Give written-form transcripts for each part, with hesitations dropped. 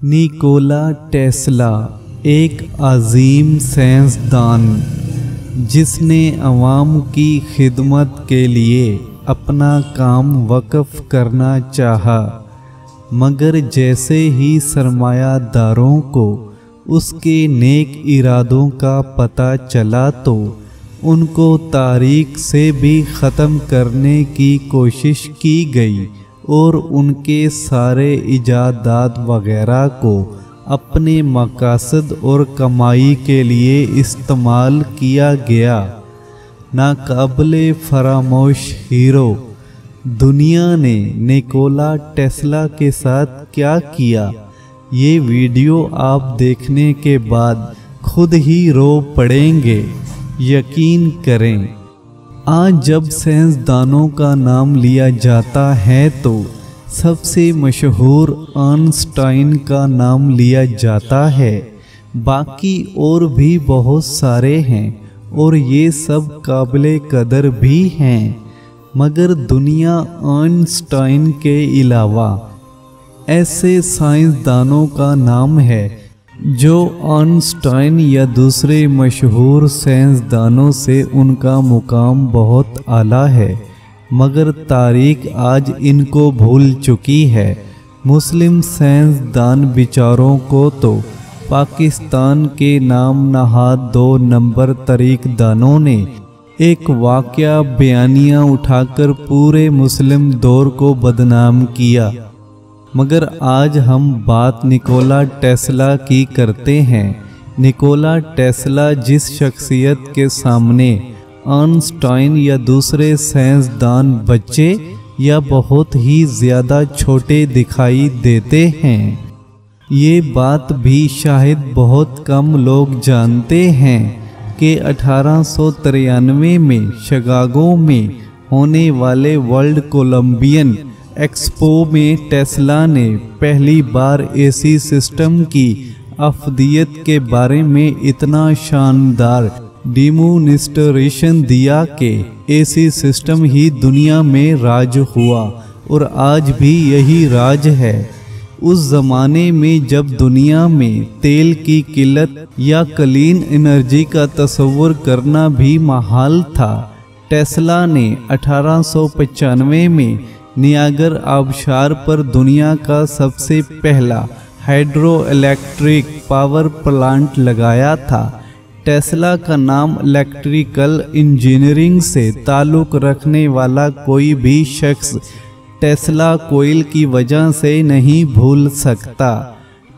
Nikola Tesla एक अजीम साइंसदान जिसने अवाम की खिदमत के लिए अपना काम वक़्फ़ करना चाहा, मगर जैसे ही सरमायादारों को उसके नेक इरादों का पता चला तो उनको तारीख से भी ख़त्म करने की कोशिश की गई और उनके सारे इजादात वग़ैरह को अपने मकासद और कमाई के लिए इस्तेमाल किया गया। नाकाबिले फरामोश हीरो दुनिया ने निकोला टेस्ला के साथ क्या किया, ये वीडियो आप देखने के बाद खुद ही रो पड़ेंगे, यकीन करें। आज जब साइंसदानों का नाम लिया जाता है तो सबसे मशहूर आइंस्टाइन का नाम लिया जाता है। बाकी और भी बहुत सारे हैं और ये सब काबिले कदर भी हैं, मगर दुनिया आइंस्टाइन के अलावा ऐसे साइंसदानों का नाम है जो आइंस्टाइन या दूसरे मशहूर साइंसदानों से उनका मुकाम बहुत आला है, मगर तारीख आज इनको भूल चुकी है। मुस्लिम साइंसदान बेचारों को तो पाकिस्तान के नाम नहाद 2 नंबर तरीक़दानों ने एक वाक़या बयानिया उठाकर पूरे मुस्लिम दौर को बदनाम किया। मगर आज हम बात निकोला टेस्ला की करते हैं। निकोला टेस्ला जिस शख्सियत के सामने आइंस्टाइन या दूसरे साइंसदान बच्चे या बहुत ही ज़्यादा छोटे दिखाई देते हैं, ये बात भी शायद बहुत कम लोग जानते हैं कि 1893 में शिकागो में होने वाले वर्ल्ड कोलंबियन एक्सपो में टेस्ला ने पहली बार एसी सिस्टम की अफदियत के बारे में इतना शानदार डेमोन्स्ट्रेशन दिया कि एसी सिस्टम ही दुनिया में राज हुआ और आज भी यही राज है। उस ज़माने में जब दुनिया में तेल की किल्लत या क्लीन एनर्जी का तस्वुर करना भी महाल था, टेस्ला ने 1895 में नियागर आबशार पर दुनिया का सबसे पहला हाइड्रो इलेक्ट्रिक पावर प्लांट लगाया था। टेस्ला का नाम इलेक्ट्रिकल इंजीनियरिंग से ताल्लुक़ रखने वाला कोई भी शख्स टेस्ला कोयल की वजह से नहीं भूल सकता।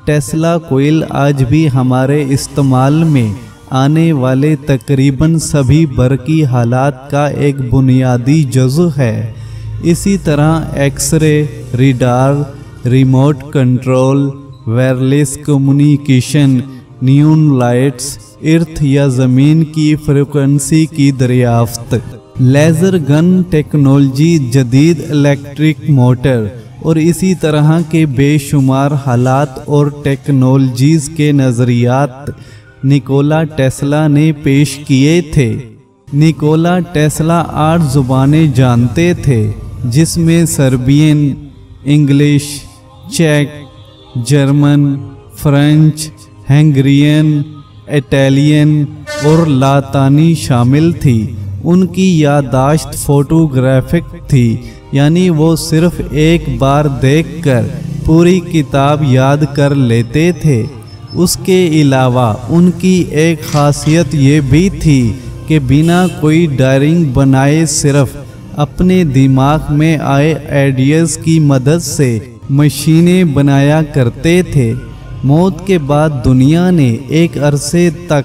टेस्ला कोयल आज भी हमारे इस्तेमाल में आने वाले तकरीबन सभी बरकी हालात का एक बुनियादी जुज़ है। इसी तरह x-ray, radar, remote control, wireless communication, neon lights, earth या ज़मीन की फ्रीक्वेंसी की दरियाफ्त, लेज़र गन टेक्नोलॉजी, जदीद इलेक्ट्रिक मोटर और इसी तरह के बेशुमार हालात और टेक्नोलॉजीज़ के नज़रियात निकोला टेस्ला ने पेश किए थे। निकोला टेस्ला 8 ज़ुबानें जानते थे, जिसमें सर्बियन, इंग्लिश, चेक, जर्मन, फ्रेंच, हंगरियन, इटालियन और लातानी शामिल थी। उनकी याददाश्त फोटोग्राफिक थी, यानी वो सिर्फ एक बार देखकर पूरी किताब याद कर लेते थे। उसके अलावा उनकी एक खासियत ये भी थी कि बिना कोई डायरिंग बनाए सिर्फ अपने दिमाग में आए आइडियाज़ की मदद से मशीनें बनाया करते थे। मौत के बाद दुनिया ने एक अरसे तक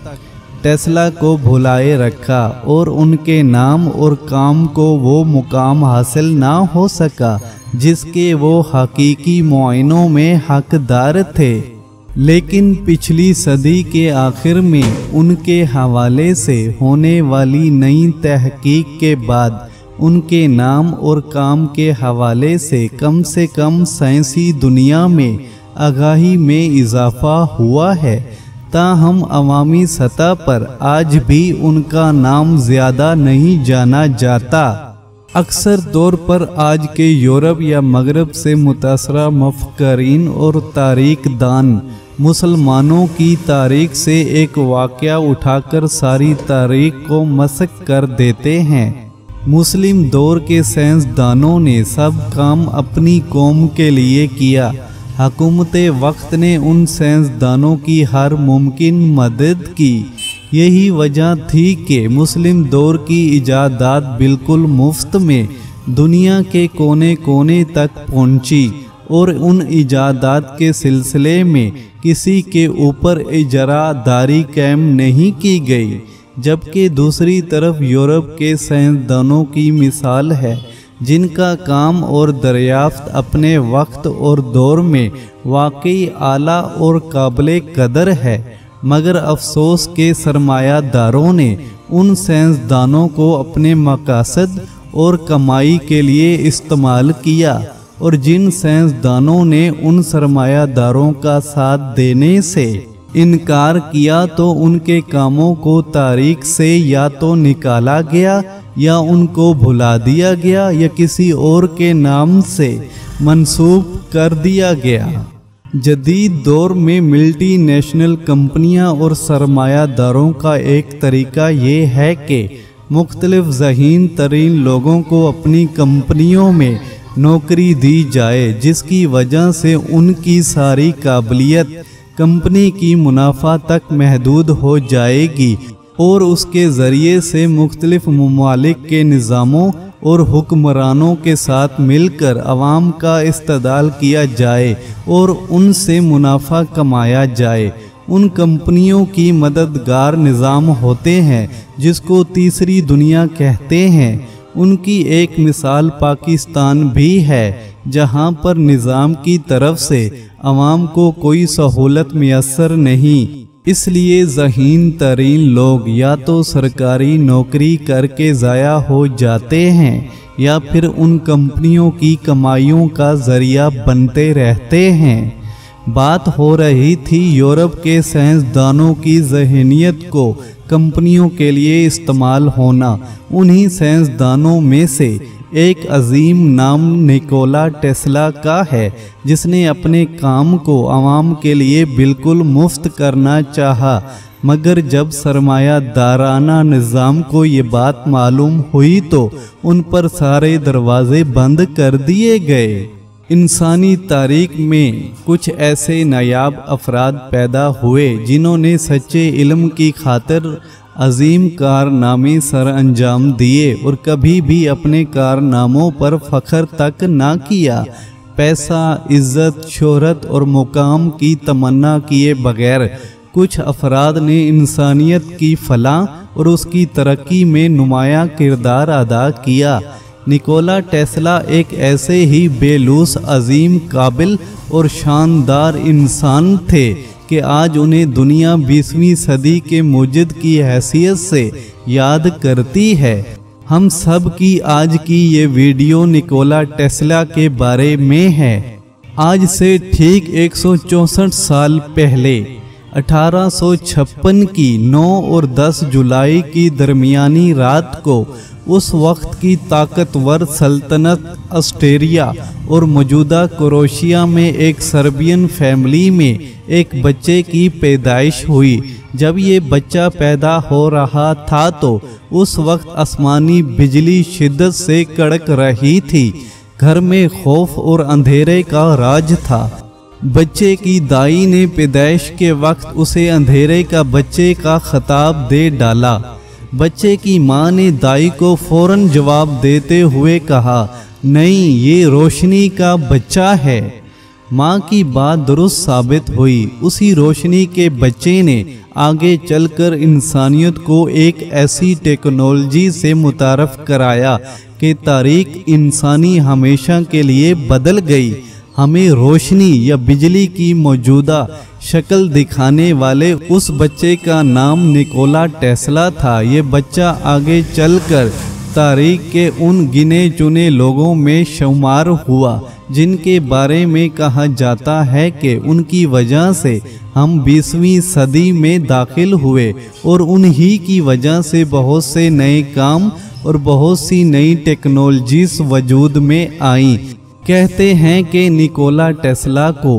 टेस्ला को भुलाए रखा और उनके नाम और काम को वो मुकाम हासिल ना हो सका जिसके वो हकीकी मुआयनों में हकदार थे। लेकिन पिछली सदी के आखिर में उनके हवाले से होने वाली नई तहकीक के बाद उनके नाम और काम के हवाले से कम साइंसी दुनिया में आगाही में इजाफ़ा हुआ है। ताहम अवामी सतह पर आज भी उनका नाम ज़्यादा नहीं जाना जाता। अक्सर तौर पर आज के यूरोप या मगरब से मुतासरा मुफक्किरीन और तारीख दान मुसलमानों की तारीख से एक वाक़या उठाकर सारी तारीख को मसक कर देते हैं। मुस्लिम दौर के साइंसदानों ने सब काम अपनी कौम के लिए किया। हुकूमत वक्त ने उन साइंसदानों की हर मुमकिन मदद की। यही वजह थी कि मुस्लिम दौर की इजादात बिल्कुल मुफ्त में दुनिया के कोने कोने तक पहुंची और उन इजादात के सिलसिले में किसी के ऊपर इजरादारी कायम नहीं की गई। जबकि दूसरी तरफ यूरोप के साइंसदानों की मिसाल है जिनका काम और दरियाफ्त अपने वक्त और दौर में वाकई आला और काबिल कदर है, मगर अफसोस के सरमायादारों ने उन साइंसदानों को अपने मकासद और कमाई के लिए इस्तेमाल किया और जिन साइंसदानों ने उन सरमायादारों का साथ देने से इनकार किया तो उनके कामों को तारीख से या तो निकाला गया या उनको भुला दिया गया या किसी और के नाम से मंसूब कर दिया गया। जदीद दौर में मल्टीनेशनल कंपनियां और सरमायादारों का एक तरीका ये है कि मुख्तलिफ ज़हीन तरीन लोगों को अपनी कंपनियों में नौकरी दी जाए, जिसकी वजह से उनकी सारी काबिलियत कंपनी की मुनाफा तक महदूद हो जाएगी और उसके ज़रिए से मुख्तलिफ ममालिक के निज़ामों और हुक्मरानों के साथ मिलकर अवाम का इस्तेदाल किया जाए और उनसे मुनाफा कमाया जाए। उन कंपनियों की मददगार निज़ाम होते हैं जिसको तीसरी दुनिया कहते हैं। उनकी एक मिसाल पाकिस्तान भी है, जहां पर निज़ाम की तरफ से अवाम को कोई सहूलत मैसर नहीं। इसलिए ज़हीन तरीन लोग या तो सरकारी नौकरी करके ज़ाया हो जाते हैं या फिर उन कंपनियों की कमाइयों का ज़रिया बनते रहते हैं। बात हो रही थी यूरोप के साइंसदानों की ज़हनियत को कंपनियों के लिए इस्तेमाल होना। उन्हीं साइंसदानों में से एक अजीम नाम निकोला टेस्ला का है, जिसने अपने काम को आवाम के लिए बिल्कुल मुफ्त करना चाहा, मगर जब सरमायादाराना निज़ाम को ये बात मालूम हुई तो उन पर सारे दरवाजे बंद कर दिए गए। इंसानी तारीख में कुछ ऐसे नायाब अफराद पैदा हुए जिन्होंने सच्चे इल्म की खातिर अजीम कारनामे सर अंजाम दिए और कभी भी अपने कारनामों पर फ़ख्र तक ना किया। पैसा, इज़्ज़त, शोहरत और मुकाम की तमन्ना किए बगैर कुछ अफराद ने इंसानियत की फलाह और उसकी तरक्की में नुमायाँ किरदार अदा किया। निकोला टेस्ला एक ऐसे ही बेलूस अजीम, काबिल और शानदार इंसान थे कि आज उन्हें दुनिया 20वीं सदी के मुजिद की हैसियत से याद करती है। हम सब की आज की ये वीडियो निकोला टेस्ला के बारे में है। आज से ठीक 164 साल पहले 1856 की 9 और 10 जुलाई की दरमियानी रात को उस वक्त की ताकतवर सल्तनत ऑस्ट्रिया और मौजूदा क्रोएशिया में एक सर्बियन फैमिली में एक बच्चे की पैदाइश हुई। जब ये बच्चा पैदा हो रहा था तो उस वक्त आसमानी बिजली शिद्दत से कड़क रही थी। घर में खौफ और अंधेरे का राज था। बच्चे की दाई ने पैदाइश के वक्त उसे अंधेरे का बच्चे का खिताब दे डाला। बच्चे की माँ ने दाई को फौरन जवाब देते हुए कहा, नहीं, ये रोशनी का बच्चा है। माँ की बात दुरुस्त साबित हुई। उसी रोशनी के बच्चे ने आगे चलकर इंसानियत को एक ऐसी टेक्नोलॉजी से मुतारफ़ कराया कि तारीख इंसानी हमेशा के लिए बदल गई। हमें रोशनी या बिजली की मौजूदा शक्ल दिखाने वाले उस बच्चे का नाम निकोला टेस्ला था। ये बच्चा आगे चलकर तारीख के उन गिने चुने लोगों में शुमार हुआ जिनके बारे में कहा जाता है कि उनकी वजह से हम 20वीं सदी में दाखिल हुए और उन्हीं की वजह से बहुत से नए काम और बहुत सी नई टेक्नोलॉजीज वजूद में आई। कहते हैं कि निकोला टेस्ला को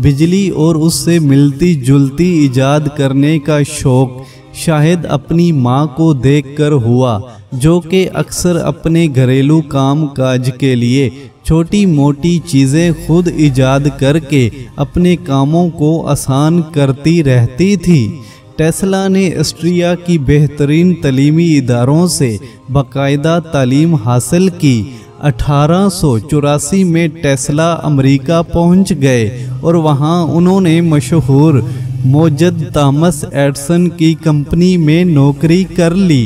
बिजली और उससे मिलती जुलती इजाद करने का शौक शायद अपनी माँ को देखकर हुआ, जो कि अक्सर अपने घरेलू काम काज के लिए छोटी मोटी चीज़ें खुद इजाद करके अपने कामों को आसान करती रहती थी। टेस्ला ने ऑस्ट्रिया की बेहतरीन तालीमी इदारों से बाकायदा तालीम हासिल की। 1884 में टेस्ला अमेरिका पहुंच गए और वहां उन्होंने मशहूर मोजद थॉमस एडिसन की कंपनी में नौकरी कर ली।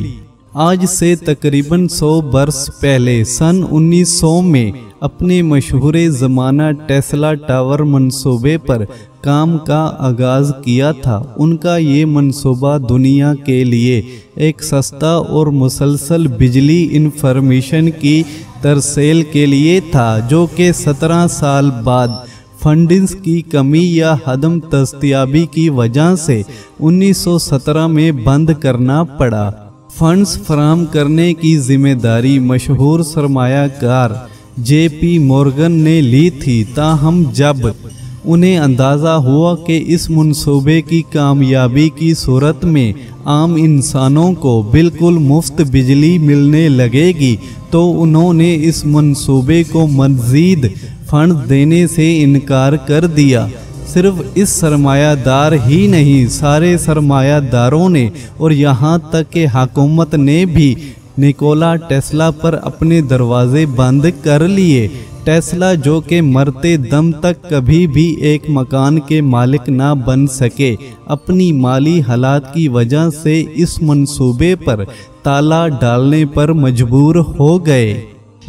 आज से तकरीबन 100 वर्ष पहले सन 1900 में अपने मशहूर ज़माना टेस्ला टावर मंसूबे पर काम का आगाज़ किया था। उनका ये मंसूबा दुनिया के लिए एक सस्ता और मुसलसल बिजली इंफॉर्मेशन की तरसेल के लिए था, जो कि 17 साल बाद फंडिंग्स की कमी या हदम दस्तयाबी की वजह से 1917 में बंद करना पड़ा। फंड्स फराहम करने की जिम्मेदारी मशहूर सरमायाकार JP मॉर्गन ने ली थी। ताहम जब उन्हें अंदाज़ा हुआ कि इस मंसूबे की कामयाबी की सूरत में आम इंसानों को बिल्कुल मुफ्त बिजली मिलने लगेगी, तो उन्होंने इस मंसूबे को मज़ीद फंड देने से इनकार कर दिया। सिर्फ इस सरमायादार ही नहीं, सारे सरमायादारों ने और यहाँ तक कि हुकूमत ने भी निकोला टेस्ला पर अपने दरवाजे बंद कर लिए। टेस्ला, जो कि मरते दम तक कभी भी एक मकान के मालिक ना बन सके, अपनी माली हालात की वजह से इस मंसूबे पर ताला डालने पर मजबूर हो गए।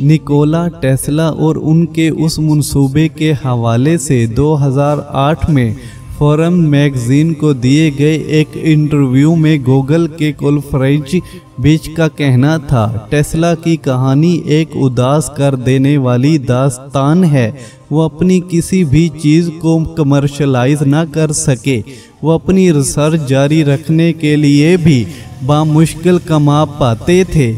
निकोला टेस्ला और उनके उस मंसूबे के हवाले से 2008 में फॉरम मैगजीन को दिए गए एक इंटरव्यू में गूगल के कुलफ्रेंच बीच का कहना था, टेस्ला की कहानी एक उदास कर देने वाली दास्तान है। वो अपनी किसी भी चीज़ को कमर्शलाइज ना कर सके। वो अपनी रिसर्च जारी रखने के लिए भी बामुश्किल कमा पाते थे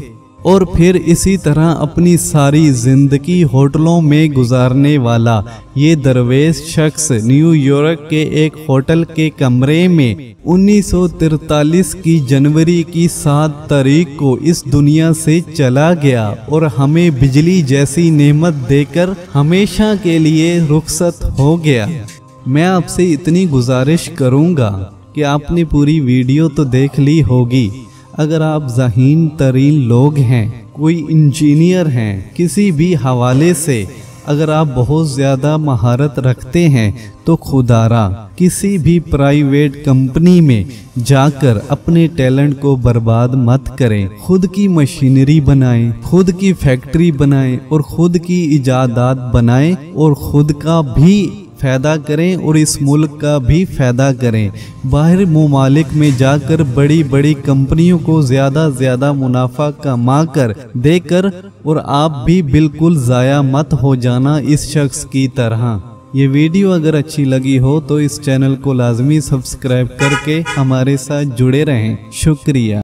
और फिर इसी तरह अपनी सारी ज़िंदगी होटलों में गुजारने वाला ये दरवेश शख्स न्यूयॉर्क के एक होटल के कमरे में 1943 की जनवरी की 7 तारीख को इस दुनिया से चला गया और हमें बिजली जैसी नेमत देकर हमेशा के लिए रुखसत हो गया। मैं आपसे इतनी गुजारिश करूँगा कि आपने पूरी वीडियो तो देख ली होगी। अगर आप ज़हीन तरीन लोग हैं, कोई इंजीनियर हैं, किसी भी हवाले से अगर आप बहुत ज़्यादा महारत रखते हैं, तो खुदारा किसी भी प्राइवेट कंपनी में जाकर अपने टैलेंट को बर्बाद मत करें। खुद की मशीनरी बनाएं, खुद की फैक्ट्री बनाएं और खुद की इजादात बनाएं और खुद का भी फ़ायदा करें और इस मुल्क का भी फ़ायदा करें। बाहर ममालिक में जाकर बड़ी बड़ी कंपनियों को ज़्यादा मुनाफा कमा कर देकर और आप भी बिल्कुल ज़ाया मत हो जाना इस शख्स की तरह। ये वीडियो अगर अच्छी लगी हो तो इस चैनल को लाजमी सब्सक्राइब करके हमारे साथ जुड़े रहें। शुक्रिया।